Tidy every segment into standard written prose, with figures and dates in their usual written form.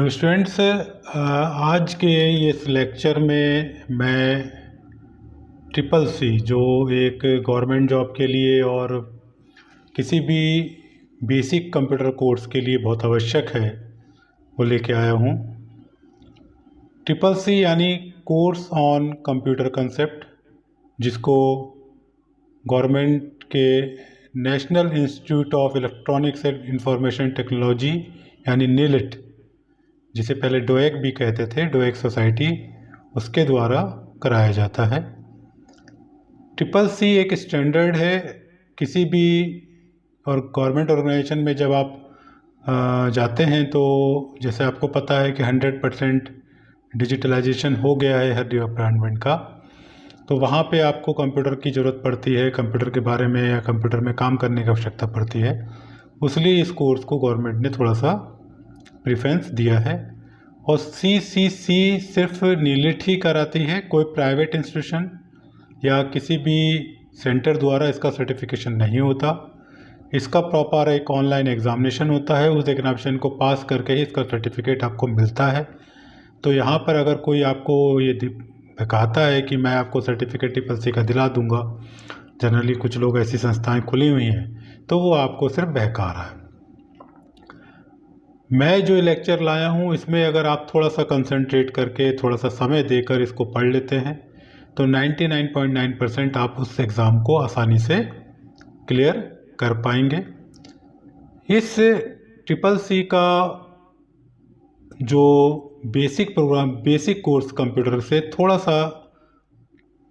Hello students, आज के इस लेक्चर में मैं ट्रिपल सी जो एक गवर्नमेंट जॉब के लिए और किसी भी बेसिक कंप्यूटर कोर्स के लिए बहुत आवश्यक है वो लेके आया हूँ। ट्रिपल सी यानी कोर्स ऑन कंप्यूटर कंसेप्ट, जिसको गवर्नमेंट के national institute of electronics and information technology यानी नीलिट, जिसे पहले डोएक भी कहते थे, डोएक सोसाइटी, उसके द्वारा कराया जाता है। ट्रिपल सी एक स्टैंडर्ड है। किसी भी और गवर्नमेंट ऑर्गेनाइजेशन में जब आप जाते हैं तो जैसे आपको पता है कि 100% डिजिटलाइजेशन हो गया है हर डिपार्टमेंट का, तो वहाँ पे आपको कंप्यूटर की ज़रूरत पड़ती है, कंप्यूटर के बारे में या कंप्यूटर में काम करने की आवश्यकता पड़ती है। इसलिए इस कोर्स को गवर्नमेंट ने थोड़ा सा प्रेफरेंस दिया है। और CCC सिर्फ नीलिट ही कराती है, कोई प्राइवेट इंस्टीट्यूशन या किसी भी सेंटर द्वारा इसका सर्टिफिकेशन नहीं होता। इसका प्रॉपर एक ऑनलाइन एग्ज़ामिनेशन होता है, उस एग्ज़ामिनेशन को पास करके ही इसका सर्टिफिकेट आपको मिलता है। तो यहाँ पर अगर कोई आपको ये कहता है कि मैं आपको सर्टिफिकेट ट्रिपल सी का दिला दूँगा, जनरली कुछ लोग ऐसी संस्थाएं खुली हुई हैं, तो वो आपको सिर्फ बहका रहा है। मैं जो लेक्चर लाया हूँ इसमें अगर आप थोड़ा सा कंसंट्रेट करके थोड़ा सा समय देकर इसको पढ़ लेते हैं तो 99.9% आप उस एग्ज़ाम को आसानी से क्लियर कर पाएंगे। इस ट्रिपल सी का जो basic programme, basic course computer से थोड़ा सा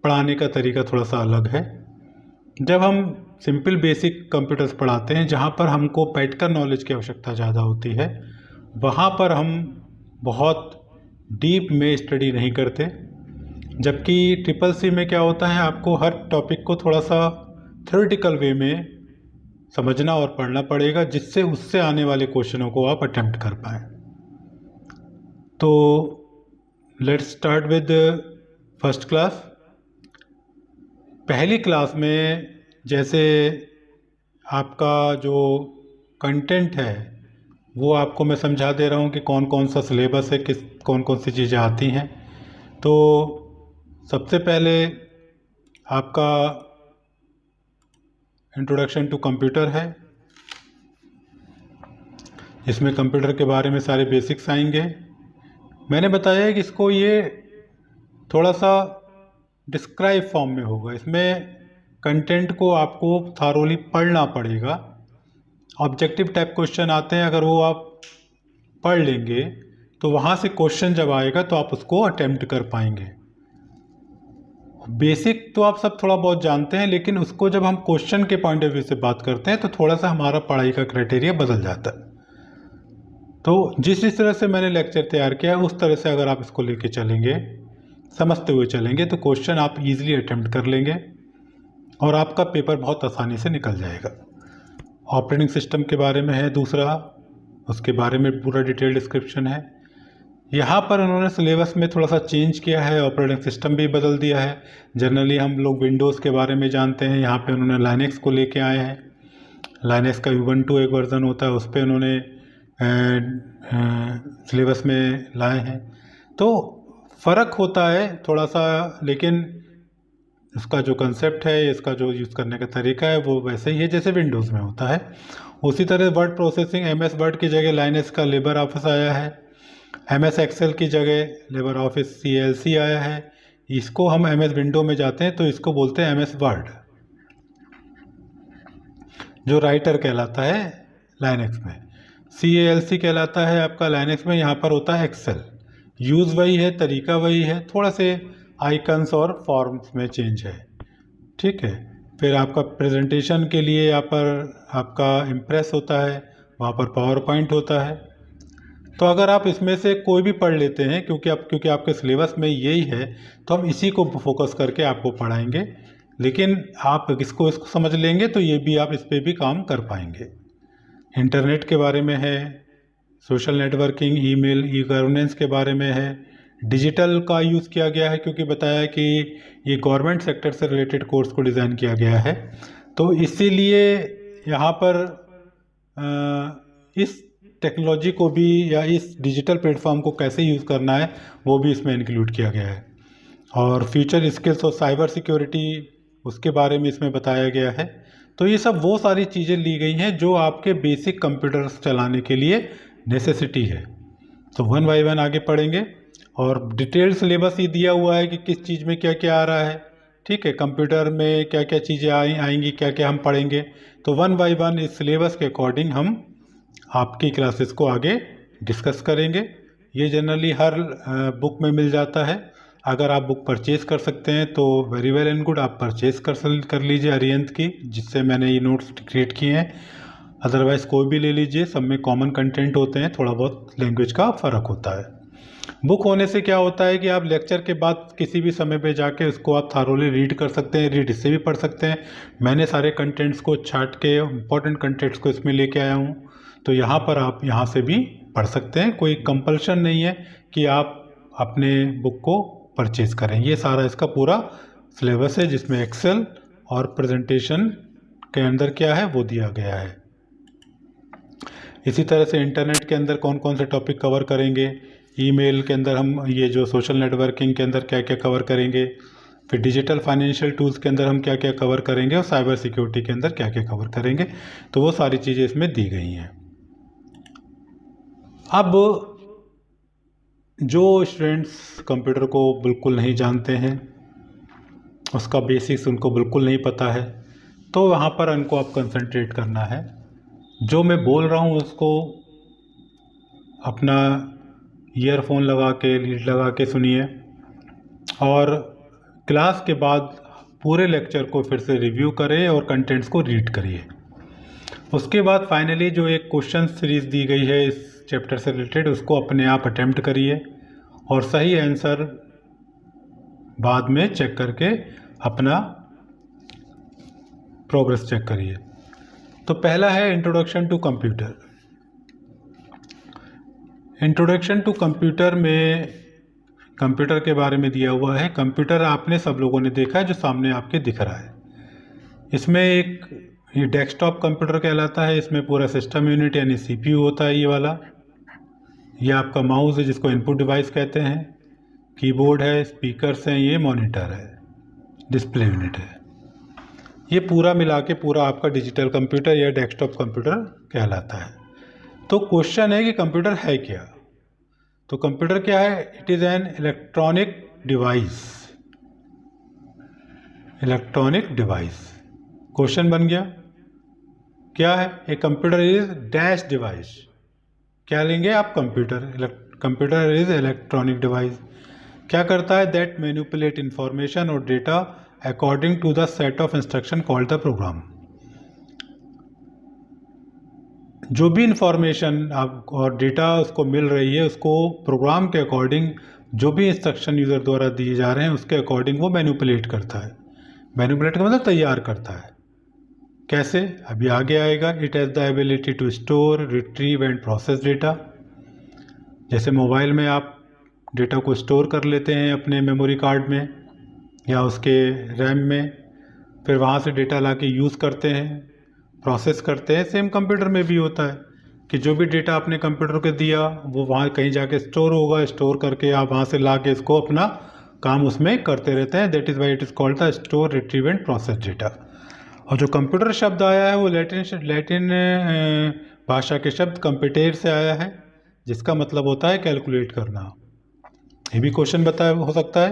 पढ़ाने का तरीका थोड़ा सा अलग है। जब हम सिंपल बेसिक कंप्यूटर्स पढ़ाते हैं जहाँ पर हमको प्रैक्टिकल नॉलेज की आवश्यकता ज़्यादा होती है, वहाँ पर हम बहुत डीप में स्टडी नहीं करते। जबकि ट्रिपल सी में क्या होता है, आपको हर टॉपिक को थोड़ा सा थ्योरेटिकल वे में समझना और पढ़ना पड़ेगा, जिससे उससे आने वाले क्वेश्चनों को आप अटेम्प्ट कर पाएँ। तो let's start with first class. पहली क्लास में जैसे आपका जो कंटेंट है वो आपको मैं समझा दे रहा हूँ कि कौन कौन सा सिलेबस है, कौन कौन सी चीज़ें आती हैं। तो सबसे पहले आपका इंट्रोडक्शन टू कंप्यूटर है, इसमें कंप्यूटर के बारे में सारे बेसिक्स आएंगे। मैंने बताया है कि इसको ये थोड़ा सा डिस्क्राइब फॉर्म में होगा, इसमें कंटेंट को आपको थारोली पढ़ना पड़ेगा। ऑब्जेक्टिव टाइप क्वेश्चन आते हैं, अगर वो आप पढ़ लेंगे तो वहाँ से क्वेश्चन जब आएगा तो आप उसको अटेम्प्ट कर पाएंगे। बेसिक तो आप सब थोड़ा बहुत जानते हैं, लेकिन उसको जब हम क्वेश्चन के पॉइंट ऑफ व्यू से बात करते हैं तो थोड़ा सा हमारा पढ़ाई का क्राइटेरिया बदल जाता है। तो जिस तरह से मैंने लेक्चर तैयार किया है उस तरह से अगर आप इसको लेके चलेंगे, समझते हुए चलेंगे, तो क्वेश्चन आप इजीली अटेम्प्ट कर लेंगे और आपका पेपर बहुत आसानी से निकल जाएगा। ऑपरेटिंग सिस्टम के बारे में है दूसरा, उसके बारे में पूरा डिटेल डिस्क्रिप्शन है। यहाँ पर उन्होंने सिलेबस में थोड़ा सा चेंज किया है, ऑपरेटिंग सिस्टम भी बदल दिया है। जनरली हम लोग विंडोज़ के बारे में जानते हैं, यहाँ पे उन्होंने लाइनेक्स को लेके आए हैं। लाइनेक्स का उबंटू एक वर्ज़न होता है, उस पर उन्होंने सिलेबस में लाए हैं। तो फ़र्क होता है थोड़ा सा, लेकिन उसका जो कंसेप्ट है, इसका जो यूज़ करने का तरीका है वो वैसे ही है जैसे विंडोज़ में होता है। उसी तरह वर्ड प्रोसेसिंग, MS वर्ड की जगह लाइनेक्स का लिबर ऑफिस आया है, MS एक्सेल की जगह लिबर ऑफिस CLC आया है। इसको हम MS विंडो में जाते हैं तो इसको बोलते हैं MS वर्ड, जो राइटर कहलाता है लाइनेक्स में। CLC कहलाता है आपका लाइनेक्स में, यहाँ पर होता है एक्सेल। यूज़ वही है, तरीका वही है, थोड़ा से आइकन्स और फॉर्म्स में चेंज है, ठीक है। फिर आपका प्रेजेंटेशन के लिए यहाँ पर आपका इम्प्रेस होता है, वहाँ पर पावर पॉइंट होता है। तो अगर आप इसमें से कोई भी पढ़ लेते हैं, क्योंकि आपके सिलेबस में यही है, तो हम इसी को फोकस करके आपको पढ़ाएंगे। लेकिन आप इसको समझ लेंगे तो ये भी आप इस पर भी काम कर पाएंगे। इंटरनेट के बारे में है, सोशल नेटवर्किंग, ईमेल, ई-गवर्नेंस के बारे में है। डिजिटल का यूज़ किया गया है क्योंकि बताया कि ये गवर्नमेंट सेक्टर से रिलेटेड कोर्स को डिज़ाइन किया गया है, तो इसीलिए यहाँ पर इस टेक्नोलॉजी को भी या इस डिजिटल प्लेटफॉर्म को कैसे यूज़ करना है वो भी इसमें इंक्लूड किया गया है। और फ्यूचर स्किल्स और साइबर सिक्योरिटी उसके बारे में इसमें बताया गया है। तो ये सब वो सारी चीज़ें ली गई हैं जो आपके बेसिक कंप्यूटर्स चलाने के लिए नेसेसिटी है। तो वन बाय वन आगे पढ़ेंगे और डिटेल सिलेबस ये दिया हुआ है कि किस चीज़ में क्या क्या आ रहा है। ठीक है, कंप्यूटर में क्या क्या चीज़ें आएंगी, क्या क्या हम पढ़ेंगे। तो वन बाय वन इस सिलेबस के अकॉर्डिंग हम आपकी क्लासेस को आगे डिस्कस करेंगे। ये जनरली हर बुक में मिल जाता है। अगर आप बुक परचेज़ कर सकते हैं तो वेरी वेल एंड गुड, आप परचेज़ कर लीजिए अरिहंत की, जिससे मैंने ये नोट्स क्रिएट किए हैं। अदरवाइज़ कोई भी ले लीजिए, सब में कॉमन कंटेंट होते हैं, थोड़ा बहुत लैंग्वेज का फ़र्क होता है। बुक होने से क्या होता है कि आप लेक्चर के बाद किसी भी समय पे जाके उसको आप थारोली रीड कर सकते हैं, रीड इससे भी पढ़ सकते हैं। मैंने सारे कंटेंट्स को छाट के इम्पोर्टेंट कंटेंट्स को इसमें लेके आया हूँ, तो यहाँ पर आप यहाँ से भी पढ़ सकते हैं। कोई कंपल्शन नहीं है कि आप अपने बुक को परचेज़ करें। ये सारा इसका पूरा सिलेबस है जिसमें एक्सेल और प्रेजेंटेशन के अंदर क्या है वो दिया गया है। इसी तरह से इंटरनेट के अंदर कौन कौन से टॉपिक कवर करेंगे, ईमेल के अंदर हम ये जो सोशल नेटवर्किंग के अंदर क्या क्या कवर करेंगे, फिर डिजिटल फाइनेंशियल टूल्स के अंदर हम क्या क्या कवर करेंगे और साइबर सिक्योरिटी के अंदर क्या क्या कवर करेंगे, तो वो सारी चीज़ें इसमें दी गई हैं। अब जो स्टूडेंट्स कंप्यूटर को बिल्कुल नहीं जानते हैं, उसका बेसिक्स उनको बिल्कुल नहीं पता है, तो वहाँ पर उनको आप कंसंट्रेट करना है। जो मैं बोल रहा हूँ उसको अपना ईयरफोन लगा के, लीड लगा के सुनिए और क्लास के बाद पूरे लेक्चर को फिर से रिव्यू करें और कंटेंट्स को रीड करिए। उसके बाद फाइनली जो एक क्वेश्चन सीरीज़ दी गई है इस चैप्टर से रिलेटेड, उसको अपने आप अटेम्प्ट करिए और सही आंसर बाद में चेक करके अपना प्रोग्रेस चेक करिए। तो पहला है introduction to computer. Introduction to computer में कंप्यूटर के बारे में दिया हुआ है। कंप्यूटर आपने सब लोगों ने देखा है, जो सामने आपके दिख रहा है। इसमें एक ये डेस्कटॉप कंप्यूटर कहलाता है। इसमें पूरा सिस्टम यूनिट यानी सीपीयू होता है, ये वाला। ये आपका माउस है जिसको इनपुट डिवाइस कहते हैं, कीबोर्ड है, स्पीकर्स हैं, ये मॉनिटर है, डिस्प्ले यूनिट है। ये पूरा मिला के पूरा आपका डिजिटल कंप्यूटर या डेस्कटॉप कंप्यूटर कहलाता है। तो क्वेश्चन है कि कंप्यूटर है क्या। तो कंप्यूटर क्या है? It is an electronic device. Electronic device question बन गया। क्या है? A computer is dash device. क्या लेंगे आप? Computer is electronic device. क्या करता है? दैट मैनिपुलेट इंफॉर्मेशन और data according to the set of instruction called the program. जो भी इंफॉर्मेशन आप और डेटा उसको मिल रही है, उसको प्रोग्राम के अकॉर्डिंग जो भी इंस्ट्रक्शन यूज़र द्वारा दिए जा रहे हैं उसके अकॉर्डिंग वो मैनिपुलेट करता है। मैनिपुलेट का मतलब तैयार करता है। कैसे? अभी आगे आएगा। It has the ability to store, retrieve and process data. जैसे मोबाइल में आप डेटा को स्टोर कर लेते हैं अपने मेमोरी कार्ड में या उसके रैम में, फिर वहाँ से डेटा लाके यूज़ करते हैं, प्रोसेस करते हैं। सेम कंप्यूटर में भी होता है कि जो भी डेटा आपने कंप्यूटर को दिया वो वहाँ कहीं जाके स्टोर होगा। स्टोर करके आप वहाँ से लाके इसको अपना काम उसमें करते रहते हैं। That is why it is called the store, retrieve and process data. और जो कंप्यूटर शब्द आया है वो लैटिन भाषा के शब्द कंप्यूटेर से आया है, जिसका मतलब होता है कैलकुलेट करना। ये भी क्वेश्चन बताया हो सकता है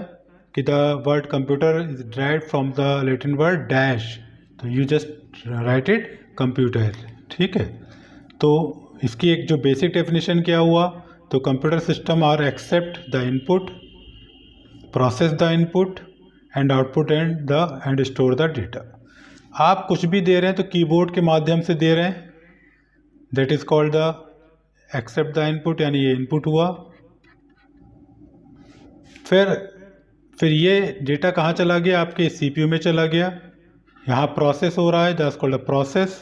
कि the word computer is derived from the Latin word dash, तो you just write it computer. ठीक है, तो इसकी एक जो बेसिक डेफिनेशन क्या हुआ, तो computer system are accept the input, process the input and output and store the data. आप कुछ भी दे रहे हैं तो कीबोर्ड के माध्यम से दे रहे हैं, that is called the accept the input, यानी ये इनपुट हुआ। फिर ये डेटा कहाँ चला गया? आपके सीपीयू में चला गया। यहाँ प्रोसेस हो रहा है, that is called the process,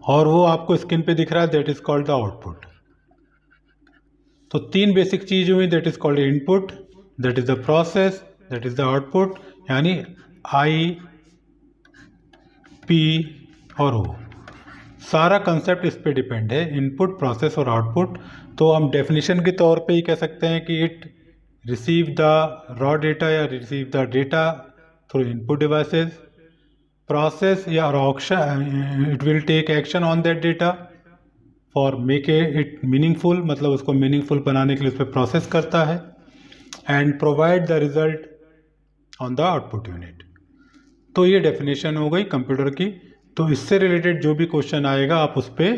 और वो आपको स्क्रीन पे दिख रहा है, that is called the output. तो तीन बेसिक चीज हुई, that is called input, that is the process, that is the output, यानी आई, पी और ओ। सारा कंसेप्ट इस पे डिपेंड है, इनपुट, प्रोसेस और आउटपुट। तो हम डेफिनेशन के तौर पे ही कह सकते हैं कि it receive the raw data या receive the data through input devices, process या it will take action on that data for make it meaningful, मतलब उसको मीनिंगफुल बनाने के लिए उस पर प्रोसेस करता है, and provide the result on the output unit. तो ये डेफिनेशन हो गई कंप्यूटर की। तो इससे रिलेटेड जो भी क्वेश्चन आएगा आप उस पर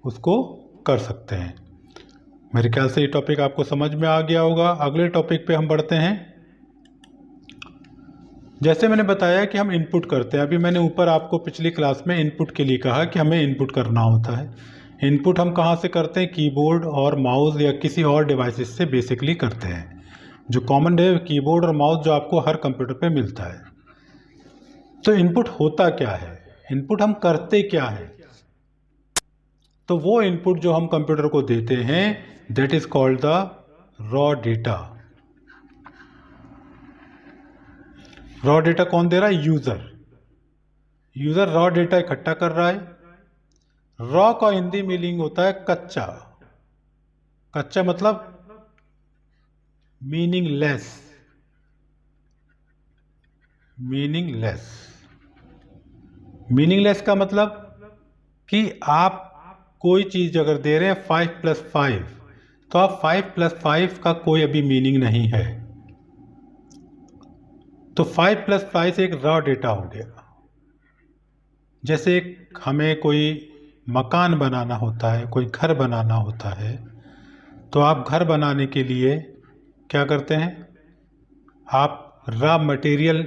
उसको कर सकते हैं। मेरे ख्याल से ये टॉपिक आपको समझ में आ गया होगा। अगले टॉपिक पे हम बढ़ते हैं। जैसे मैंने बताया कि हम इनपुट करते हैं, अभी मैंने ऊपर आपको पिछली क्लास में इनपुट के लिए कहा कि हमें इनपुट करना होता है। इनपुट हम कहाँ से करते हैं? कीबोर्ड और माउस या किसी और डिवाइसेस से बेसिकली करते हैं। जो कॉमन है कीबोर्ड और माउस जो आपको हर कंप्यूटर पे मिलता है। तो इनपुट होता क्या है, इनपुट हम करते क्या है? तो वो इनपुट जो हम कंप्यूटर को देते हैं that is called the raw data. Raw data कौन दे रहा है? यूजर रॉ डेटा इकट्ठा कर रहा है। रॉ का हिंदी मीनिंग होता है कच्चा। कच्चा मतलब मीनिंगलेस। मीनिंगलेस का मतलब कि आप कोई चीज अगर दे रहे हैं 5+5 तो आप 5+5 का कोई अभी मीनिंग नहीं है। तो 5+5 एक रॉ डेटा हो गया। जैसे हमें कोई मकान बनाना होता है, कोई घर बनाना होता है, तो आप घर बनाने के लिए क्या करते हैं? आप रॉ मटेरियल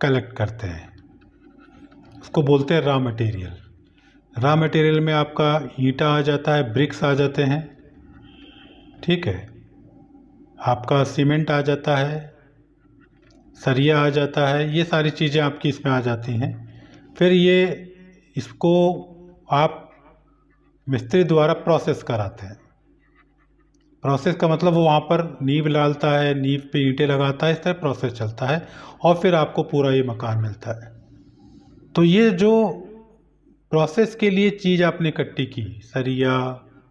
कलेक्ट करते हैं, उसको बोलते हैं रॉ मटेरियल। रॉ मटेरियल में आपका ईंटा आ जाता है, ब्रिक्स आ जाते हैं, ठीक है, आपका सीमेंट आ जाता है, सरिया आ जाता है, ये सारी चीज़ें आपकी इसमें आ जाती हैं। फिर इसको आप मिस्त्री द्वारा प्रोसेस कराते हैं। प्रोसेस का मतलब वो वहाँ पर नींव डालता है, नींव पे ईंटें लगाता है, इस तरह प्रोसेस चलता है और फिर आपको पूरा ये मकान मिलता है। तो ये जो प्रोसेस के लिए चीज़ आपने इकट्ठी की, सरिया,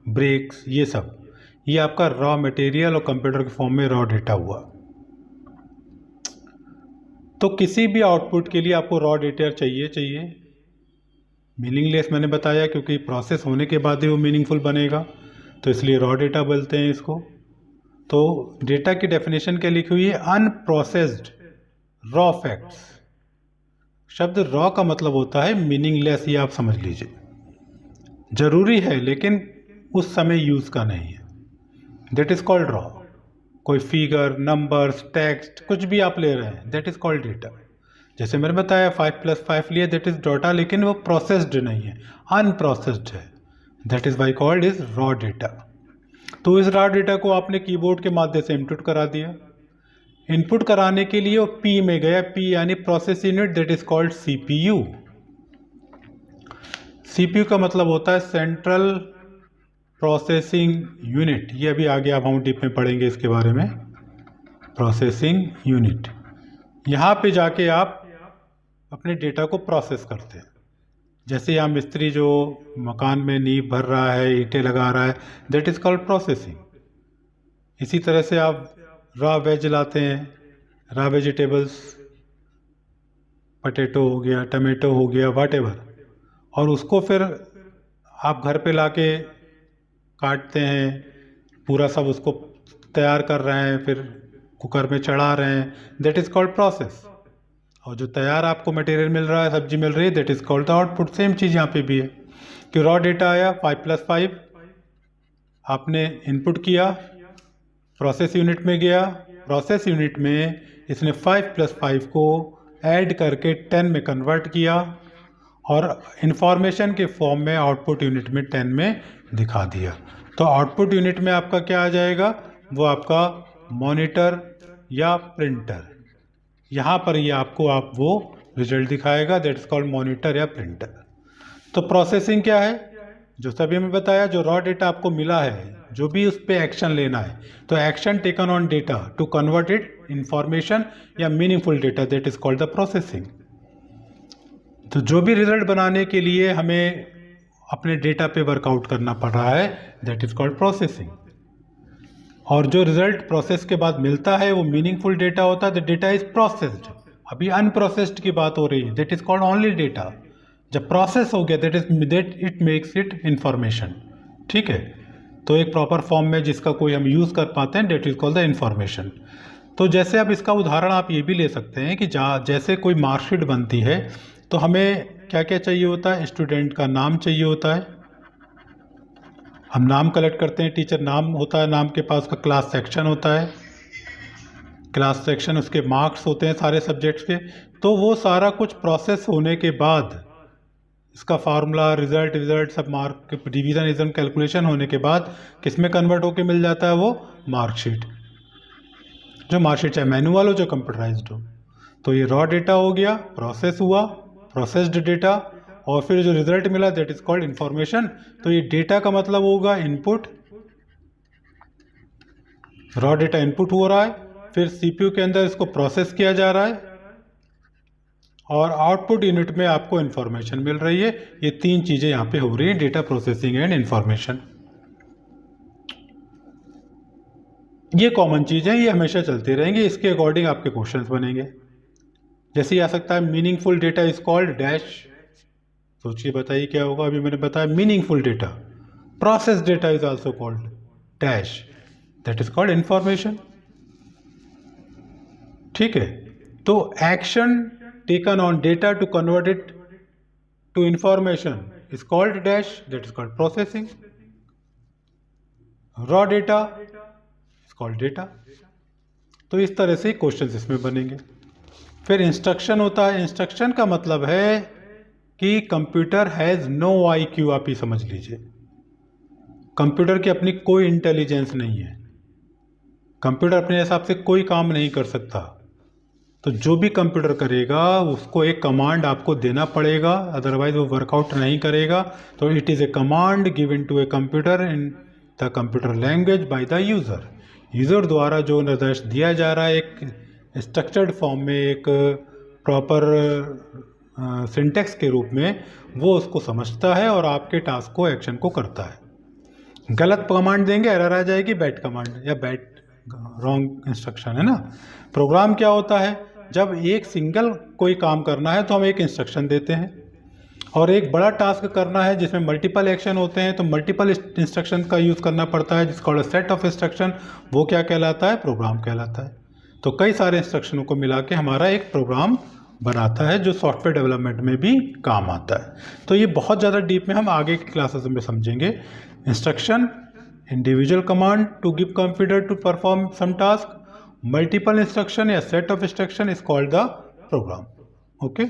ब्रिक्स, ये सब, ये आपका रॉ मटेरियल और कंप्यूटर के फॉर्म में रॉ डेटा हुआ। तो किसी भी आउटपुट के लिए आपको रॉ डेटा चाहिए। मीनिंगलेस मैंने बताया क्योंकि प्रोसेस होने के बाद ही वो मीनिंगफुल बनेगा, तो इसलिए रॉ डेटा बोलते हैं इसको। तो डेटा की डेफिनेशन क्या लिखी हुई है? Unprocessed raw facts. शब्द रॉ का मतलब होता है मीनिंगलेस, ये आप समझ लीजिए। जरूरी है लेकिन उस समय यूज का नहीं है, दैट इज कॉल्ड रॉ। कोई फिगर, नंबर्स, टेक्स्ट, कुछ भी आप ले रहे हैं, दैट इज कॉल्ड डेटा। जैसे मैंने बताया 5+5 लिए, दैट इज डेटा, लेकिन वो प्रोसेस्ड नहीं है, अनप्रोसेस्ड है, that is why called is raw data. तो इस रॉ डेटा को आपने कीबोर्ड के माध्यम से इनपुट करा दिया। इनपुट कराने के लिए वो पी में गया, पी यानी process unit, that is called CPU. CPU का मतलब होता है सेंट्रल प्रोसेसिंग यूनिट। ये अभी आगे आप हम डीप में पढ़ेंगे इसके बारे में। प्रोसेसिंग यूनिट, यहाँ पे जाके आप अपने डेटा को प्रोसेस करते हैं। जैसे यहाँ मिस्त्री जो मकान में नींव भर रहा है, ईंटें लगा रहा है, दैट इज कॉल्ड प्रोसेसिंग। इसी तरह से आप रॉ वेज लाते हैं, रॉ वेजिटेबल्स, पटेटो हो गया, टमाटो हो गया, व्हाटएवर, और उसको फिर आप घर पे लाके काटते हैं, पूरा सब उसको तैयार कर रहे हैं, फिर कुकर में चढ़ा रहे हैं, दैट इज कॉल्ड प्रोसेस। और जो तैयार आपको मटेरियल मिल रहा है, सब्जी मिल रही है, that is called the output. Same चीज़ यहाँ पे भी है कि रॉ डेटा आया 5+5, आपने इनपुट किया, प्रोसेस यूनिट में गया, प्रोसेस यूनिट में इसने 5+5 को ऐड करके 10 में कन्वर्ट किया और इंफॉर्मेशन के फॉर्म में आउटपुट यूनिट में 10 में दिखा दिया। तो आउटपुट यूनिट में आपका क्या आ जाएगा? वो आपका मॉनिटर या प्रिंटर। यहाँ पर ये आपको वो रिजल्ट दिखाएगा, दैट इज कॉल्ड मॉनिटर या प्रिंटर। तो प्रोसेसिंग क्या है? जो सभी हमें बताया, जो रॉ डेटा आपको मिला है, जो भी उस पर एक्शन लेना है, तो action taken on data to convert it information या meaningful data, that is called the processing. तो जो भी रिजल्ट बनाने के लिए हमें अपने डेटा पे वर्कआउट करना पड़ रहा है, दैट इज कॉल्ड प्रोसेसिंग। और जो रिजल्ट प्रोसेस के बाद मिलता है वो मीनिंगफुल डेटा होता है, द डेटा इज प्रोसेस्ड। अभी अनप्रोसेस्ड की बात हो रही है, that is called only data. जब प्रोसेस हो गया that it makes it information. ठीक है, तो एक प्रॉपर फॉर्म में जिसका कोई हम यूज़ कर पाते हैं, that is called the information. तो जैसे अब इसका उदाहरण आप ये भी ले सकते हैं कि जैसे कोई मार्कशीट बनती है तो हमें क्या क्या चाहिए होता है, स्टूडेंट का नाम चाहिए होता है, हम नाम कलेक्ट करते हैं, टीचर नाम होता है, नाम के पास उसका क्लास सेक्शन होता है, क्लास सेक्शन उसके मार्क्स होते हैं सारे सब्जेक्ट्स के। तो वो सारा कुछ प्रोसेस होने के बाद इसका फार्मूला रिजल्ट सब मार्क डिवीज़न इजन कैलकुलेशन होने के बाद किस में कन्वर्ट होके मिल जाता है, वो मार्कशीट। जो मार्कशीट चाहे मैनुअल हो, जो कंप्यूटराइज्ड हो। तो ये रॉ डेटा हो गया, प्रोसेस हुआ, प्रोसेस्ड डेटा, और फिर जो रिजल्ट मिला दैट इज कॉल्ड इंफॉर्मेशन। तो ये डेटा का मतलब होगा इनपुट, रॉ डेटा इनपुट हो रहा है, फिर सीपीयू के अंदर इसको प्रोसेस किया जा रहा है, और आउटपुट यूनिट में आपको इंफॉर्मेशन मिल रही है। ये तीन चीजें यहाँ पे हो रही हैं, डेटा प्रोसेसिंग एंड इंफॉर्मेशन। ये कॉमन चीज़ है, ये हमेशा चलती रहेंगी, इसके अकॉर्डिंग आपके क्वेश्चंस बनेंगे। जैसे ही आ सकता है meaningful data is called dash. सोचिए बताइए क्या होगा। अभी मैंने बताया meaningful data, process data is also called dash, that is called information. ठीक है, तो action taken on data to convert it to information is called dash, that is called processing. Raw data is called data. तो इस तरह से questions इसमें बनेंगे। फिर इंस्ट्रक्शन होता है। इंस्ट्रक्शन का मतलब है कि कंप्यूटर हैज़ नो IQ, आप ही समझ लीजिए। कंप्यूटर की अपनी कोई इंटेलिजेंस नहीं है, कंप्यूटर अपने हिसाब से कोई काम नहीं कर सकता। तो जो भी कंप्यूटर करेगा उसको एक कमांड आपको देना पड़ेगा, अदरवाइज वो वर्कआउट नहीं करेगा। तो it is a command given to a computer in the computer language by the user. User द्वारा जो निर्देश दिया जा रहा है एक स्ट्रक्चर्ड फॉर्म में, एक प्रॉपर सिंटेक्स के रूप में, वो उसको समझता है और आपके टास्क को, एक्शन को करता है। गलत कमांड देंगे एरर आ जाएगी, बैड कमांड या बैड रॉन्ग इंस्ट्रक्शन, है ना। प्रोग्राम क्या होता है, जब एक सिंगल कोई काम करना है तो हम एक इंस्ट्रक्शन देते हैं, और एक बड़ा टास्क करना है जिसमें मल्टीपल एक्शन होते हैं तो मल्टीपल इंस्ट्रक्शन का यूज़ करना पड़ता है, जिसका सेट ऑफ इंस्ट्रक्शन, वो क्या कहलाता है, प्रोग्राम कहलाता है। तो कई सारे इंस्ट्रक्शनों को मिला के हमारा एक प्रोग्राम बनाता है जो सॉफ्टवेयर डेवलपमेंट में भी काम आता है। तो ये बहुत ज़्यादा डीप में हम आगे की क्लासेस में समझेंगे। Instruction, individual command to give computer to perform some task, multiple instruction या set of instruction is called the program. Okay,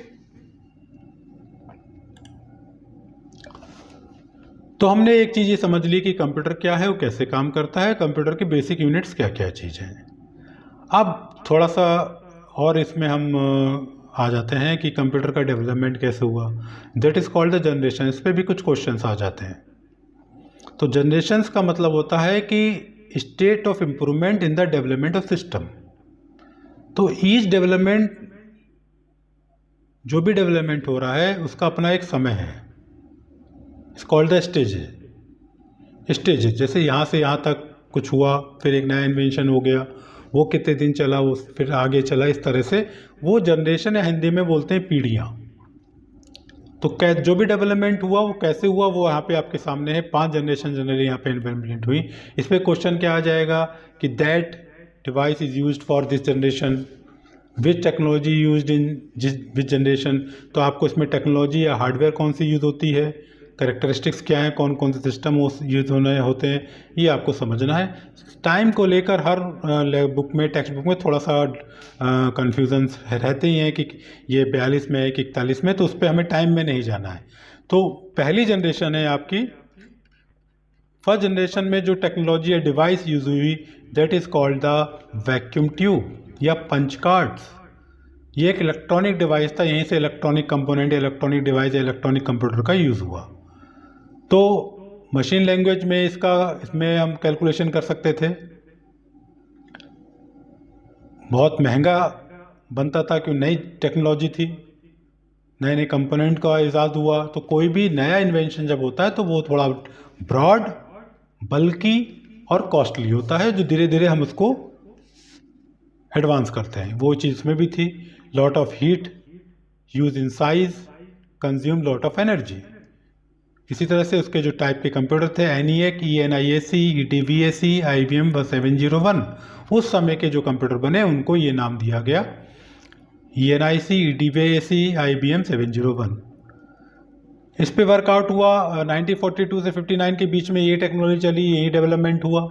तो हमने एक चीज़ ये समझ ली कि कंप्यूटर क्या है, वो कैसे काम करता है, कंप्यूटर की बेसिक यूनिट्स क्या क्या चीज़ हैं। अब थोड़ा सा और इसमें हम आ जाते हैं कि कंप्यूटर का डेवलपमेंट कैसे हुआ, that is called the generation. इस पर भी कुछ क्वेश्चंस आ जाते हैं। तो जनरेशन्स का मतलब होता है कि state of improvement in the development of system. तो ईच डेवलपमेंट, जो भी डेवलपमेंट हो रहा है उसका अपना एक समय है, इट्स कॉल्ड द स्टेजेस। जैसे यहाँ से यहाँ तक कुछ हुआ, फिर एक नया इन्वेंशन हो गया, वो कितने दिन चला, वो फिर आगे चला, इस तरह से वो जनरेशन, या हिंदी में बोलते हैं पीढ़ियाँ। तो जो भी डेवलपमेंट हुआ वो कैसे हुआ, वो यहाँ पे आपके सामने है। 5 जनरेशन जनरली यहाँ पे इम्प्लीमेंट हुई। इस पर क्वेश्चन क्या आ जाएगा कि that device is used for this generation, which technology used in which generation. तो आपको इसमें टेक्नोलॉजी या हार्डवेयर कौन सी यूज़ होती है, कैरेक्टरिस्टिक्स क्या हैं, कौन कौन से सिस्टम यूज होते हैं, ये आपको समझना है। टाइम को लेकर हर बुक में, टेक्स्ट बुक में थोड़ा सा कन्फ्यूजन्स रहते ही हैं कि ये 42 में है कि 41 में, तो उस पर हमें टाइम में नहीं जाना है। तो पहली जनरेशन है आपकी, फर्स्ट जनरेशन में जो टेक्नोलॉजी या डिवाइस यूज हुई, that is called the vacuum tube या पंच कार्ड्स। ये एक इलेक्ट्रॉनिक डिवाइस था, यहीं से इलेक्ट्रॉनिक कंपोनेंट, इलेक्ट्रॉनिक डिवाइस या इलेक्ट्रॉनिक कंप्यूटर का यूज़ हुआ। तो मशीन लैंग्वेज में इसमें हम कैलकुलेशन कर सकते थे। बहुत महंगा बनता था, क्यों, नई टेक्नोलॉजी थी, नए नए कंपोनेंट का इजाद हुआ। तो कोई भी नया इन्वेंशन जब होता है तो वो थोड़ा ब्रॉड, बल्कि और कॉस्टली होता है, जो धीरे धीरे हम उसको एडवांस करते हैं। वो चीज़ में भी थी, lot of heat, use in size, consume lot of energy. इसी तरह से उसके जो टाइप के कंप्यूटर थे, ENIAC, ENIAC, EDVAC, IBM 701, उस समय के जो कंप्यूटर बने उनको ये नाम दिया गया, ENIC, EDVAC, IBM 701। इस पे वर्कआउट हुआ 1942 से 59 के बीच में, ये टेक्नोलॉजी चली, यही डेवलपमेंट हुआ।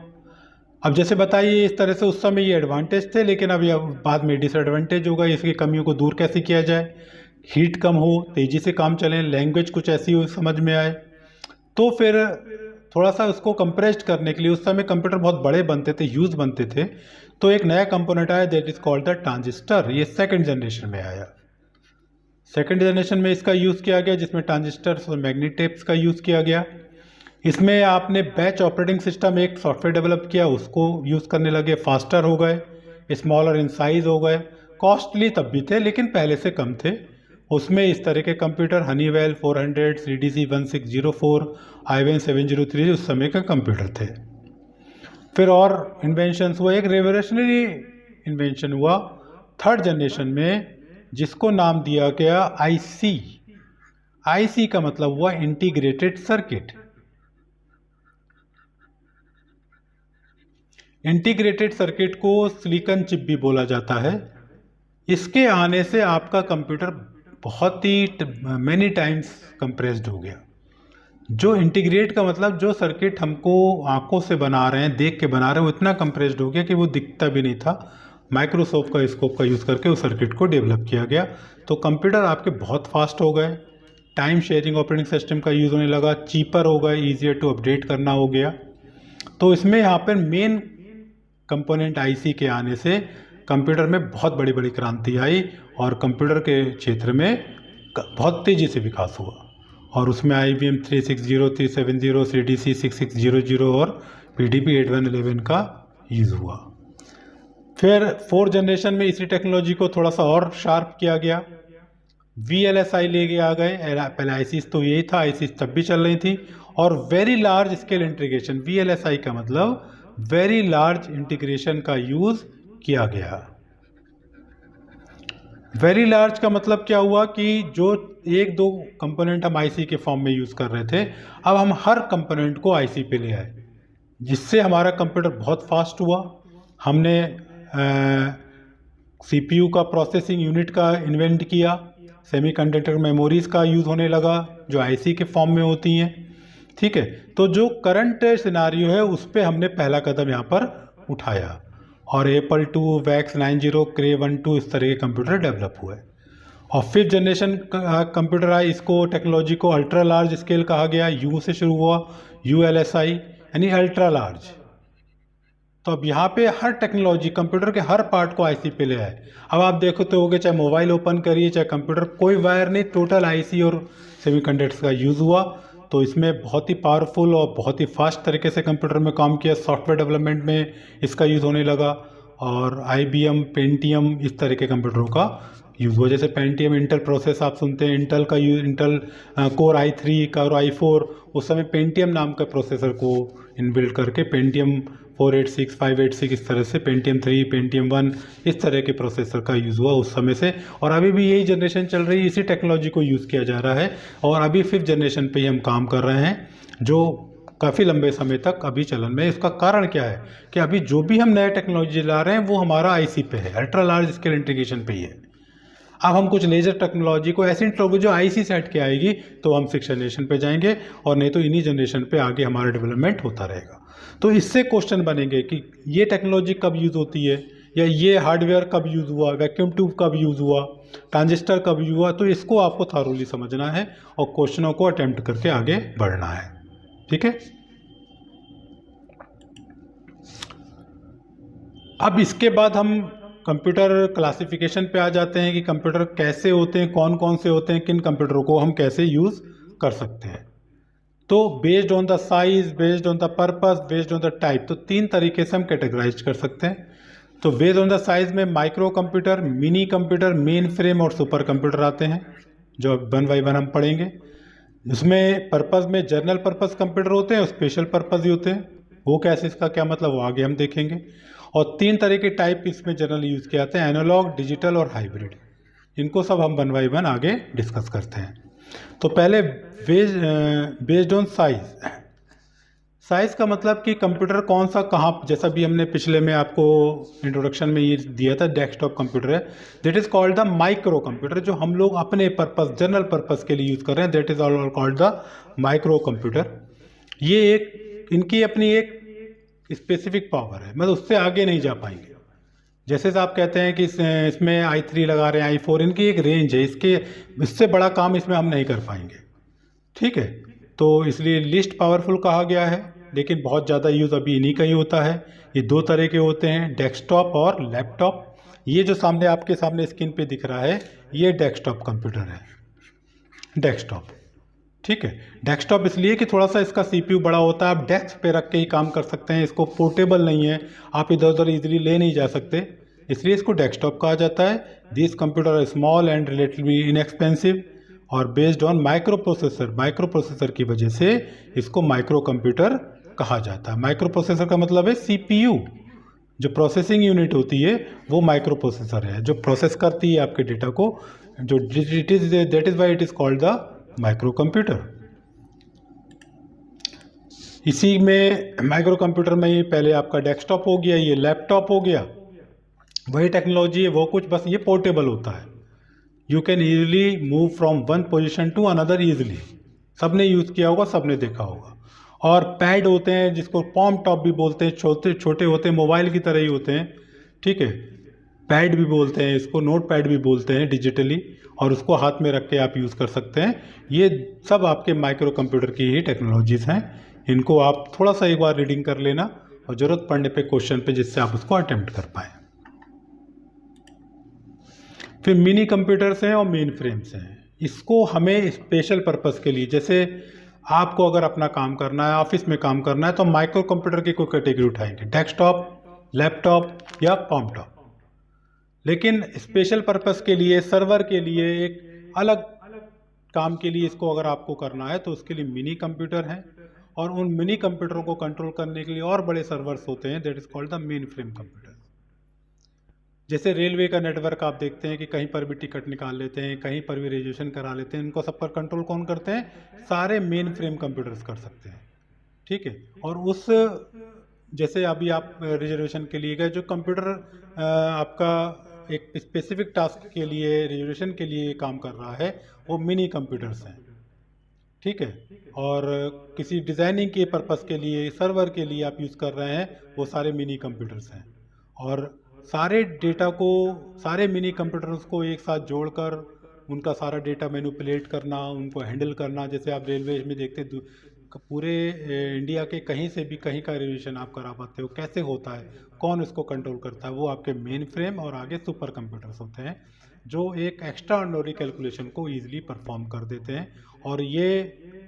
अब जैसे बताइए, इस तरह से उस समय ये एडवांटेज थे, लेकिन अब बाद में डिसएडवांटेज होगा। इसकी कमियों को दूर कैसे किया जाए, हीट कम हो, तेज़ी से काम चले, लैंग्वेज कुछ ऐसी हो समझ में आए। तो फिर थोड़ा सा उसको कंप्रेस्ड करने के लिए, उस समय कंप्यूटर बहुत बड़े बनते थे, ह्यूज बनते थे, तो एक नया कंपोनेंट आया, that is called the transistor. ये सेकंड जनरेशन में आया। सेकंड जनरेशन में इसका यूज़ किया गया, जिसमें ट्रांजिस्टर्स और मैग्नेटेप्स का यूज़ किया गया। इसमें आपने बैच ऑपरेटिंग सिस्टम, एक सॉफ्टवेयर डेवलप किया, उसको यूज़ करने लगे, फास्टर हो गए, स्मॉलर इन साइज हो गए, कॉस्टली तब भी थे लेकिन पहले से कम थे। उसमें इस तरह के कंप्यूटर हनीवेल 400, CDC 1604, IBM 703 उस समय के कंप्यूटर थे। फिर और इन्वेंशंस हुआ, एक रेवोल्यूशनरी इन्वेंशन हुआ थर्ड जनरेशन में, जिसको नाम दिया गया IC। IC का मतलब हुआ इंटीग्रेटेड सर्किट। इंटीग्रेटेड सर्किट को सिलिकॉन चिप भी बोला जाता है। इसके आने से आपका कंप्यूटर बहुत ही मैनी टाइम्स कंप्रेस्ड हो गया। जो इंटीग्रेट का मतलब, जो सर्किट हमको आंखों से बना रहे हैं, देख के बना रहे हैं, वो इतना कंप्रेस्ड हो गया कि वो दिखता भी नहीं था। माइक्रोसॉफ्ट का स्कोप का यूज़ करके उस सर्किट को डेवलप किया गया। तो कंप्यूटर आपके बहुत फास्ट हो गए, टाइम शेयरिंग ऑपरेटिंग सिस्टम का यूज़ होने लगा, चीपर हो गए, ईजियर टू अपडेट करना हो गया। तो इसमें यहाँ पर मेन कंपोनेंट IC के आने से कंप्यूटर में बहुत बड़ी बड़ी क्रांति आई, और कंप्यूटर के क्षेत्र में बहुत तेज़ी से विकास हुआ। और उसमें IBM 360, 370, CDC 6600 और PDP 8111 का यूज़ हुआ। फिर फोर्थ जनरेशन में इसी टेक्नोलॉजी को थोड़ा सा और शार्प किया गया, VLSI लेके आ गए। पहले ICs तो यही था, ICs तब भी चल रही थी। और very large scale integration, VLSI का मतलब वेरी लार्ज इंटीग्रेशन का यूज़ किया गया। वेरी लार्ज का मतलब क्या हुआ कि जो एक दो कंपोनेंट हम IC के फॉर्म में यूज़ कर रहे थे, अब हम हर कंपोनेंट को IC पे ले आए, जिससे हमारा कंप्यूटर बहुत फास्ट हुआ। हमने CPU का प्रोसेसिंग यूनिट का इन्वेंट किया, सेमीकंडक्टर मेमोरीज़ का यूज़ होने लगा जो IC के फॉर्म में होती हैं। ठीक है, तो जो करंट सिनारियो है उस पर हमने पहला कदम यहाँ पर उठाया, और Apple II, VAX 90, Cray 12 इस तरह के कंप्यूटर डेवलप हुए। और फिफ्थ जनरेशन कंप्यूटर आए, इसको टेक्नोलॉजी को अल्ट्रा लार्ज स्केल कहा गया, U से शुरू हुआ, ULSI यानी अल्ट्रा लार्ज। तो अब यहाँ पे हर टेक्नोलॉजी कंप्यूटर के हर पार्ट को IC पे ले आए। अब आप देखो तो होगे, चाहे मोबाइल ओपन करिए चाहे कंप्यूटर, कोई वायर नहीं, टोटल IC और सेमीकंडक्टर्स का यूज़ हुआ। तो इसमें बहुत ही पावरफुल और बहुत ही फास्ट तरीके से कंप्यूटर में काम किया। सॉफ्टवेयर डेवलपमेंट में इसका यूज़ होने लगा, और IBM, पेंटियम इस तरह के कंप्यूटरों का यूज़ हुआ। जैसे पेंटियम इंटेल प्रोसेस आप सुनते हैं, इंटेल का use, Intel core i3 core i4, उस समय पेंटियम नाम का प्रोसेसर को इनबिल्ड करके पेंटियम 486, 586 इस तरह से, पेंटियम 3, पेंटियम 1 इस तरह के प्रोसेसर का यूज़ हुआ उस समय से। और अभी भी यही जनरेशन चल रही है, इसी टेक्नोलॉजी को यूज़ किया जा रहा है, और अभी फिफ्थ जनरेशन पे ही हम काम कर रहे हैं, जो काफ़ी लंबे समय तक अभी चलन में। इसका कारण क्या है कि अभी जो भी हम नया टेक्नोलॉजी ला रहे हैं वो हमारा IC पे है, अल्ट्रा लार्ज स्केल इंटीग्रेशन पे ही है। अब हम कुछ लेजर टेक्नोलॉजी को ऐसी टेक्नोलॉजी जो IC सेट के आएगी तो हम सिक्स जनरेशन पे जाएंगे, और नहीं तो इन्हीं जनरेशन पे आगे हमारा डेवलपमेंट होता रहेगा। तो इससे क्वेश्चन बनेंगे कि ये टेक्नोलॉजी कब यूज़ होती है, या ये हार्डवेयर कब यूज़ हुआ, वैक्यूम ट्यूब कब यूज़ हुआ, ट्रांजिस्टर कब यूज़ हुआ। तो इसको आपको थारोली समझना है और क्वेश्चनों को अटेम्प्ट करके आगे बढ़ना है। ठीक है, अब इसके बाद हम कंप्यूटर क्लासिफिकेशन पे आ जाते हैं कि कंप्यूटर कैसे होते हैं, कौन कौन से होते हैं, किन कंप्यूटरों को हम कैसे यूज़ कर सकते हैं। तो based on the size, based on the purpose, based on the type, तो तीन तरीके से हम कैटेगराइज कर सकते हैं। तो बेस्ड ऑन द साइज में micro computer, mini computer, main frame और सुपर कंप्यूटर आते हैं। जो अब 1 बाय 1 हम पढ़ेंगे। उसमें पर्पस में जनरल पर्पस कंप्यूटर होते हैं और स्पेशल पर्पस भी होते हैं। वो कैसे, इसका क्या मतलब, वो आगे हम देखेंगे। और 3 तरह के टाइप इसमें जनरल यूज़ किए जाते हैं, एनालॉग, डिजिटल और हाइब्रिड। इनको सब हम 1 बाय 1 आगे डिस्कस करते हैं। तो पहले बेस्ड ऑन साइज। साइज़ का मतलब कि कंप्यूटर कौन सा कहाँ, जैसा भी हमने पिछले में आपको इंट्रोडक्शन में ये दिया था, डेस्कटॉप कंप्यूटर है, that is called the micro computer. जो हम लोग अपने पर्पस, जनरल पर्पस के लिए यूज़ कर रहे हैं, that is all called the micro computer. ये एक इनकी अपनी एक स्पेसिफिक पावर है, मतलब उससे आगे नहीं जा पाएंगे। जैसे आप कहते हैं कि इसमें i3 लगा रहे हैं, i4, इनकी एक रेंज है, इससे बड़ा काम इसमें हम नहीं कर पाएंगे। ठीक है, तो इसलिए लिस्ट पावरफुल कहा गया है, लेकिन बहुत ज़्यादा यूज़ अभी इन्हीं का ही होता है। ये 2 तरह के होते हैं, डेस्कटॉप और लैपटॉप। ये जो सामने आपके सामने स्क्रीन पे दिख रहा है, ये डेस्कटॉप कंप्यूटर है, डेस्कटॉप। ठीक है, डेस्कटॉप इसलिए कि थोड़ा सा इसका CPU बड़ा होता है, आप डेस्क पे रख के ही काम कर सकते हैं, इसको पोर्टेबल नहीं है, आप इधर उधर इजीली ले नहीं जा सकते, इसलिए इसको डेस्कटॉप कहा जाता है। This computer are small and relatively inexpensive और based on microprocessor. Microprocessor की वजह से इसको माइक्रो कंप्यूटर कहा जाता है। माइक्रो प्रोसेसर का मतलब है CPU, जो प्रोसेसिंग यूनिट होती है वो माइक्रो प्रोसेसर है, जो प्रोसेस करती है आपके डेटा को, जो it is, that is why it is called the micro computer. इसी में माइक्रो कंप्यूटर में ही पहले आपका डेस्कटॉप हो गया, ये लैपटॉप हो गया, वही टेक्नोलॉजी है वो कुछ, बस ये पोर्टेबल होता है। You can easily move from one position to another easily. सबने यूज़ किया होगा, सबने देखा होगा। और पैड होते हैं जिसको पॉम टॉप भी बोलते हैं, छोटे छोटे होते हैं, मोबाइल की तरह ही होते हैं। ठीक है, पैड भी बोलते हैं इसको, नोट पैड भी बोलते हैं डिजिटली, और उसको हाथ में रख के आप यूज़ कर सकते हैं। ये सब आपके माइक्रो कंप्यूटर की ही टेक्नोलॉजीज़ हैं। इनको आप थोड़ा सा एक बार रीडिंग कर लेना और ज़रूरत पड़ने पे क्वेश्चन पे, जिससे आप उसको अटेम्प्ट कर पाएँ। फिर मिनी कंप्यूटर्स हैं और मेन फ्रेम्स हैं। इसको हमें स्पेशल पर्पस के लिए, जैसे आपको अगर अपना काम करना है, ऑफिस में काम करना है, तो माइक्रो कंप्यूटर की कोई कैटेगरी उठाएंगे, डेस्कटॉप, लैपटॉप या पॉम टॉप। लेकिन स्पेशल पर्पस के लिए, सर्वर के लिए, एक अलग काम के लिए इसको अगर आपको करना है, तो उसके लिए मिनी कंप्यूटर हैं। और उन मिनी कंप्यूटरों को कंट्रोल करने के लिए और बड़े सर्वर्स होते हैं, that is called the main frame computer. जैसे रेलवे का नेटवर्क आप देखते हैं कि कहीं पर भी टिकट निकाल लेते हैं, कहीं पर भी रिजर्वेशन करा लेते हैं, इनको सब पर कंट्रोल कौन करते हैं? सारे मेन फ्रेम कंप्यूटर्स कर सकते हैं। ठीक है, और उस, जैसे अभी आप रिजर्वेशन के लिए गए, जो कंप्यूटर आपका एक स्पेसिफिक टास्क के लिए, रिजर्वेशन के लिए काम कर रहा है, वो मिनी कंप्यूटर्स हैं। ठीक है, और किसी डिज़ाइनिंग के पर्पस के लिए, सर्वर के लिए आप यूज़ कर रहे हैं, वो सारे मिनी कंप्यूटर्स हैं। और सारे डेटा को, सारे मिनी कंप्यूटर्स को एक साथ जोड़कर उनका सारा डेटा मैनिपुलेट करना, उनको हैंडल करना, जैसे आप रेलवे में देखते पूरे इंडिया के कहीं से भी कहीं का रिजर्वेशन आप करा पाते हो, कैसे होता है, कौन उसको कंट्रोल करता है? वो आपके मेन फ्रेम और आगे सुपर कंप्यूटर्स होते हैं, जो एक एक्स्ट्रा ऑर्डिनरी कैलकुलेशन को ईजिली परफॉर्म कर देते हैं। और ये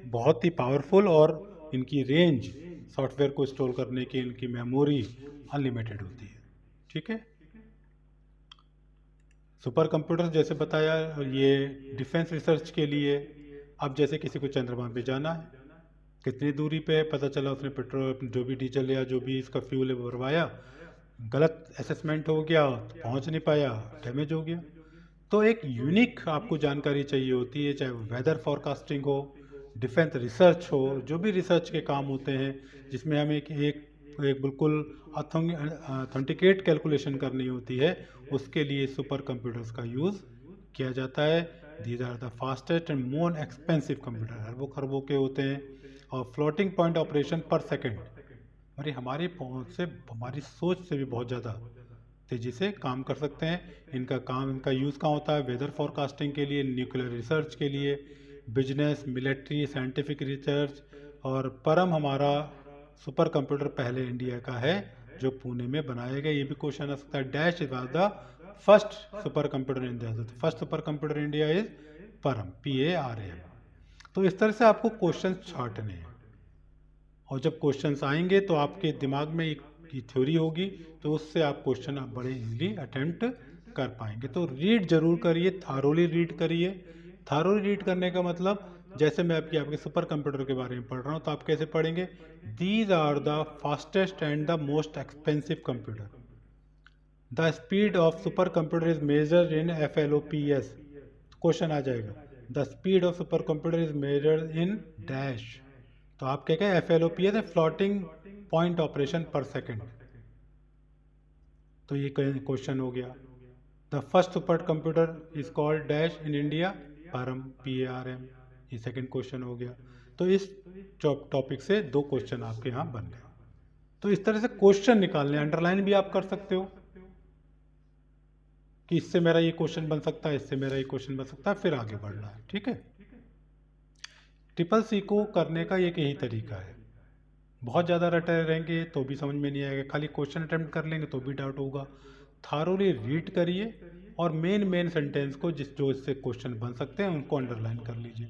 बहुत ही पावरफुल, और इनकी रेंज, सॉफ्टवेयर को स्टोर करने की इनकी मेमोरी अनलिमिटेड होती है। ठीक है, सुपर कंप्यूटर जैसे बताया, ये डिफेंस रिसर्च के लिए, अब जैसे किसी को चंद्रमा पे जाना है, कितनी दूरी पे है, पता चला उसने पेट्रोल, जो भी डीजल या जो भी इसका फ्यूल है वो भरवाया, गलत असेसमेंट हो गया, तो पहुंच नहीं पाया, डैमेज हो गया। तो एक यूनिक आपको जानकारी चाहिए होती है, चाहे वो वेदर फोरकास्टिंग हो, डिफेंस रिसर्च हो, जो भी रिसर्च के काम होते हैं जिसमें हमें एक बिल्कुल ऑथेंटिकेट कैलकुलेशन करनी होती है, उसके लिए सुपर कंप्यूटर्स का यूज़ किया जाता है। These are the fastest and more expensive computer, अरबों खरबों के होते हैं, और floating point operation per second, अरे हमारी पहुंच से, हमारी सोच से भी बहुत ज़्यादा तेज़ी से काम कर सकते हैं। इनका काम, इनका यूज़ कहाँ होता है? वेदर फोरकास्टिंग के लिए, न्यूक्लियर रिसर्च के लिए, बिजनेस, मिलिट्री, साइंटिफिक रिसर्च। और परम हमारा सुपर कंप्यूटर पहले इंडिया का है जो पुणे में बनाया गया। ये भी क्वेश्चन आ सकता है, dash is the first super computer India, first super computer India is परम, PARAM। तो इस तरह से आपको क्वेश्चन छांटने हैं, और जब क्वेश्चंस आएंगे तो आपके दिमाग में एक की थ्योरी होगी, तो उससे आप क्वेश्चन आप बड़े इजीली अटेम्प्ट कर पाएंगे। तो रीड जरूर करिए, थारोली रीड करिए, थारोली रीड करने का मतलब, जैसे मैं आपके सुपर कंप्यूटर के बारे में पढ़ रहा हूँ तो आप कैसे पढ़ेंगे, these are the fastest and the most expensive computer, the speed of supercomputer is measured in FLOPS। Question आ जाएगा, the speed of supercomputer is measured in dash, तो आप क्या कहें, FLOPS है floating point operation per second. तो ये question हो गया। The first supercomputer is called dash in India, Param, PARM, ये सेकंड क्वेश्चन हो गया। तो इस टॉपिक से 2 क्वेश्चन आपके यहाँ बन गए। तो इस तरह से क्वेश्चन निकालने, अंडरलाइन भी आप कर सकते हो कि इससे मेरा ये क्वेश्चन बन सकता है, इससे मेरा ये क्वेश्चन बन सकता है, फिर आगे बढ़ना है। ठीक है, ट्रिपल C को करने का एक यही तरीका है। बहुत ज़्यादा रटे रहेंगे तो भी समझ में नहीं आएगा, खाली क्वेश्चन अटेम्प्ट कर लेंगे तो भी डाउट होगा। थारोली रीड करिए और मेन सेंटेंस को जो इससे क्वेश्चन बन सकते हैं उनको अंडरलाइन कर लीजिए।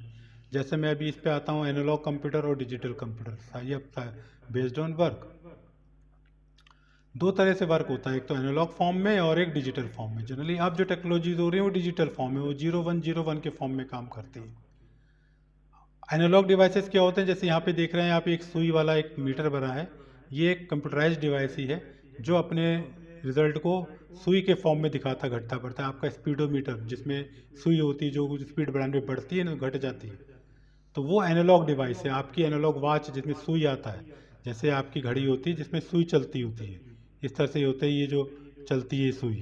जैसे मैं अभी इस पे आता हूँ, एनालॉग कंप्यूटर और digital computer, based on work. 2 तरह से वर्क होता है, एक तो एनालॉग फॉर्म में और एक डिजिटल फॉर्म में। जनरली अब जो टेक्नोलॉजीज हो रही है वो डिजिटल फॉर्म में, वो 0101 के फॉर्म में काम करती है। एनालॉग डिवाइसेस क्या होते हैं, जैसे यहाँ पे देख रहे हैं आप, एक सुई वाला एक मीटर बना है, ये एक कंप्यूटराइज्ड डिवाइस ही है जो अपने रिजल्ट को सुई के फॉर्म में दिखाता घटता बढ़ता है। आपका स्पीडोमीटर जिसमें सुई होती है, जो स्पीड बढ़ाने में बढ़ती है ना घट जाती है, तो वो एनालॉग डिवाइस है। आपकी एनालॉग वॉच जिसमें सुई आता है, जैसे आपकी घड़ी होती है जिसमें सुई चलती होती है, इस तरह से होता है ये जो चलती है सुई,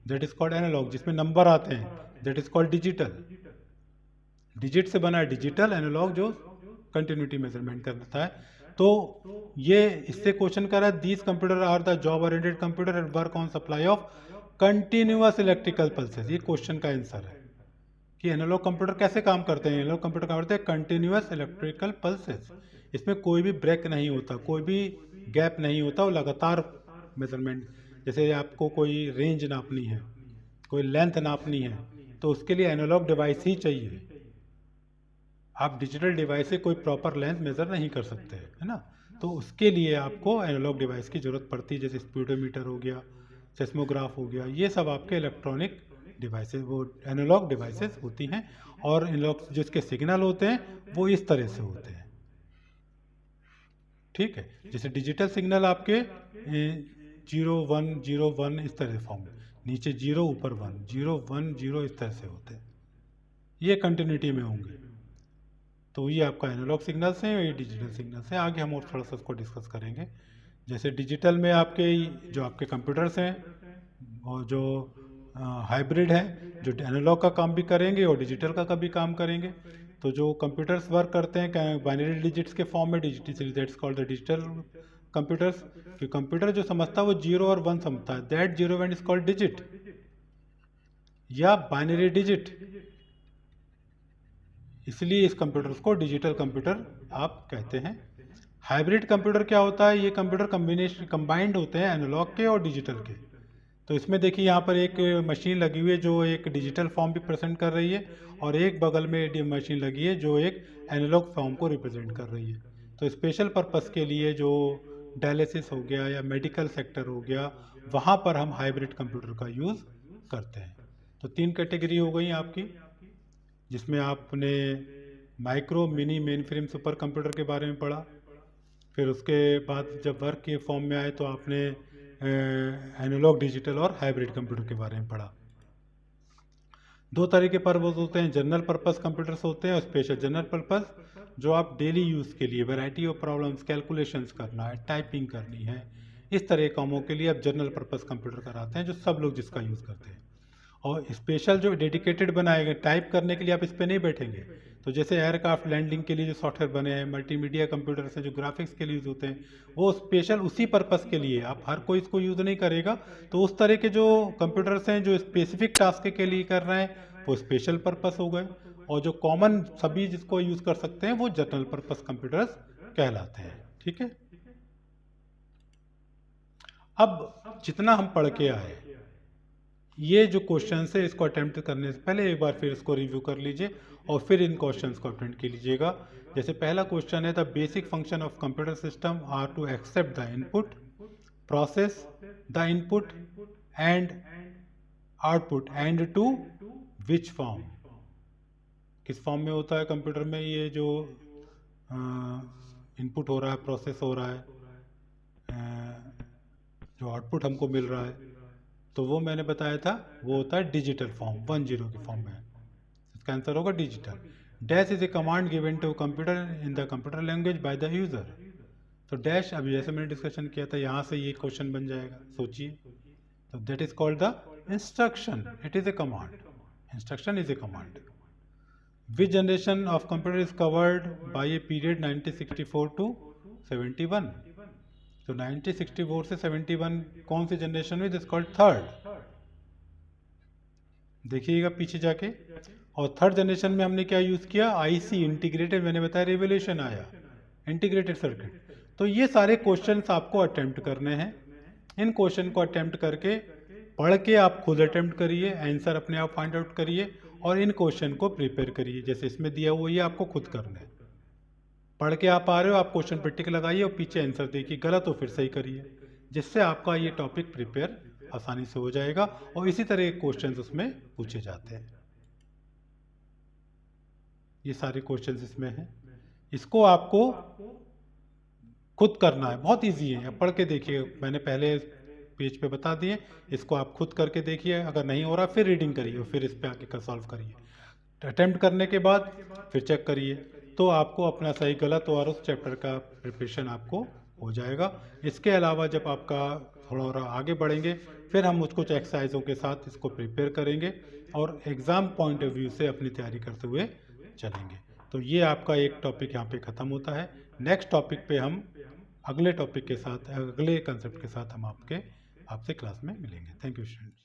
दैट इज कॉल्ड एनालॉग। जिसमें नंबर आते हैं that is called digital, digit से बना है डिजिटल, एनालॉग जो कंटिन्यूटी मेजरमेंट करता है। तो ये इससे क्वेश्चन कर रहा है, these computer are the job oriented computer and work on supply of continuous electrical pulses. ये क्वेश्चन का आंसर है कि एनालॉग कंप्यूटर कैसे काम करते हैं। एनालॉग कंप्यूटर काम करते हैं कंटिन्यूअस इलेक्ट्रिकल पल्सेस, इसमें कोई भी ब्रेक नहीं होता, कोई भी गैप नहीं होता, वो लगातार मेजरमेंट। जैसे आपको कोई रेंज नापनी है, कोई लेंथ नापनी है, तो उसके लिए एनालॉग डिवाइस ही चाहिए। आप डिजिटल डिवाइस से कोई प्रॉपर लेंथ मेजर नहीं कर सकते, है ना। तो उसके लिए आपको एनालॉग डिवाइस की ज़रूरत पड़ती है, जैसे स्पीडोमीटर हो गया, सेस्मोग्राफ हो गया, ये सब आपके इलेक्ट्रॉनिक डिवाइसेस, वो एनालॉग डिवाइसेस होती हैं। और एनालॉग जिसके सिग्नल होते हैं वो इस तरह से होते हैं, ठीक है। जैसे डिजिटल सिग्नल आपके 0 1 0 1 इस तरह से फॉर्म, नीचे 0 ऊपर 1 0 1 0 इस तरह से होते हैं, ये कंटिन्यूटी में होंगे। तो ये आपका एनालॉग सिग्नल्स हैं, ये डिजिटल सिग्नल्स हैं। आगे हम और थोड़ा सा उसको डिस्कस करेंगे। जैसे डिजिटल में आपके जो आपके कंप्यूटर्स हैं और जो हाइब्रिड है, जो एनालॉग का काम भी करेंगे और डिजिटल का भी काम करेंगे। तो जो कंप्यूटर्स वर्क करते हैं बाइनरी डिजिट्स के फॉर्म में, digital, that's called the digital computers. कि कंप्यूटर जो समझता है वो 0 और 1 समझता है, दैट 0 1 इज कॉल्ड डिजिट या बाइनरी डिजिट, इसलिए इस कंप्यूटर को डिजिटल कंप्यूटर आप कहते हैं। हाइब्रिड कंप्यूटर क्या होता है, ये कंप्यूटर कम्बिनेशन कंबाइंड होते हैं एनालॉग के और डिजिटल के। तो इसमें देखिए यहाँ पर एक मशीन लगी हुई है जो एक डिजिटल फॉर्म भी प्रेजेंट कर रही है, और एक बगल में मशीन लगी है जो एक एनालॉग फॉर्म को रिप्रेजेंट कर रही है। तो स्पेशल पर्पस के लिए जो डायलिसिस हो गया या मेडिकल सेक्टर हो गया, वहाँ पर हम हाइब्रिड कंप्यूटर का यूज़ करते हैं। तो 3 कैटेगरी हो गई आपकी, जिसमें आपने micro, mini, main frame super computer के बारे में पढ़ा। फिर उसके बाद जब वर्क के फॉर्म में आए तो आपने एनालॉग, डिजिटल और हाइब्रिड कंप्यूटर के बारे में पढ़ा। 2 तरह के पर्पस होते हैं, जनरल पर्पस कंप्यूटर्स होते हैं और स्पेशल। जनरल पर्पस जो आप डेली यूज़ के लिए, वैरायटी ऑफ प्रॉब्लम्स, कैलकुलेशंस करना है, टाइपिंग करनी है, इस तरह के कामों के लिए आप जनरल पर्पस कंप्यूटर कराते हैं, जो सब लोग जिसका यूज़ करते हैं। और स्पेशल जो डेडिकेटेड बनाए गए टाइप करने के लिए, आप इस पर नहीं बैठेंगे। तो जैसे एयरक्राफ्ट लैंडिंग के लिए जो सॉफ्टवेयर बने हैं, मल्टीमीडिया कंप्यूटर्स हैं जो ग्राफिक्स के लिए यूज़ होते हैं, वो स्पेशल उसी पर्पस के लिए, आप हर कोई इसको यूज़ नहीं करेगा। तो उस तरह के जो कंप्यूटर्स हैं जो स्पेसिफिक टास्क के लिए कर रहे हैं वो स्पेशल पर्पस हो गए, और जो कॉमन सभी जिसको यूज़ कर सकते हैं वो जनरल पर्पस कंप्यूटर्स कहलाते हैं, ठीक है। अब जितना हम पढ़ के आए, ये जो क्वेश्चन है इसको अटेम्प्ट करने से पहले एक बार फिर इसको रिव्यू कर लीजिए और फिर इन क्वेश्चंस को अटेम्प्ट कर लीजिएगा। जैसे पहला क्वेश्चन है, the basic function of computer system are to accept the input, process the input and output, and to which form. किस फॉर्म में होता है कंप्यूटर में, ये जो इनपुट हो रहा है, प्रोसेस हो रहा है, जो आउटपुट हमको मिल रहा है, तो वो मैंने बताया था वो होता है डिजिटल फॉर्म, 10 के फॉर्म में। इसका आंसर होगा digital. Dash is a command given to computer in the computer language by the user. तो डैश अभी जैसे मैंने डिस्कशन किया था, यहाँ से ये क्वेश्चन बन जाएगा, सोचिए। तो that is called the instruction, it is a command, instruction is a command. Which generation of computer is covered by a period 1964 to 71। तो 1964 से 71 कौन सी जनरेशन हुई, दिस कॉल्ड थर्ड। देखिएगा पीछे जाके, और थर्ड जनरेशन में हमने क्या यूज किया, आईसी, इंटीग्रेटेड, मैंने बताया रिवोल्यूशन आया, इंटीग्रेटेड सर्किट। तो ये सारे क्वेश्चंस आपको अटेम्प्ट करने हैं। इन क्वेश्चन को अटेम्प्ट करके पढ़ के आप खुद अटेम्प्ट करिए, आंसर अपने आप फाइंड आउट करिए, और इन क्वेश्चन को प्रिपेयर करिए जैसे इसमें दिया हुआ, ये आपको खुद करना है। पढ़ के आप आ रहे हो, आप क्वेश्चन पर टिक लगाइए और पीछे आंसर देखिए, गलत हो फिर सही करिए, जिससे आपका ये टॉपिक प्रिपेयर आसानी से हो जाएगा। और इसी तरह के क्वेश्चंस उसमें पूछे जाते हैं। ये सारे क्वेश्चंस इसमें हैं, इसको आपको खुद करना है, बहुत इजी है। आप पढ़ के देखिए, मैंने पहले पेज पे बता दिए, इसको आप खुद करके देखिए, अगर नहीं हो रहा फिर रीडिंग करिए और फिर इस पे आके सॉल्व करिए। अटेम्प्ट करने के बाद फिर चेक करिए, तो आपको अपना सही गलत और उस चैप्टर का प्रिपरेशन आपको हो जाएगा। इसके अलावा जब आपका थोड़ा और आगे बढ़ेंगे, फिर हम कुछ एक्सरसाइजों के साथ इसको प्रिपेयर करेंगे और एग्ज़ाम पॉइंट ऑफ व्यू से अपनी तैयारी करते हुए चलेंगे। तो ये आपका एक टॉपिक यहाँ पे ख़त्म होता है। नेक्स्ट टॉपिक पे हम अगले टॉपिक के साथ, अगले कंसेप्ट के साथ हम आपसे क्लास में मिलेंगे। Thank you students.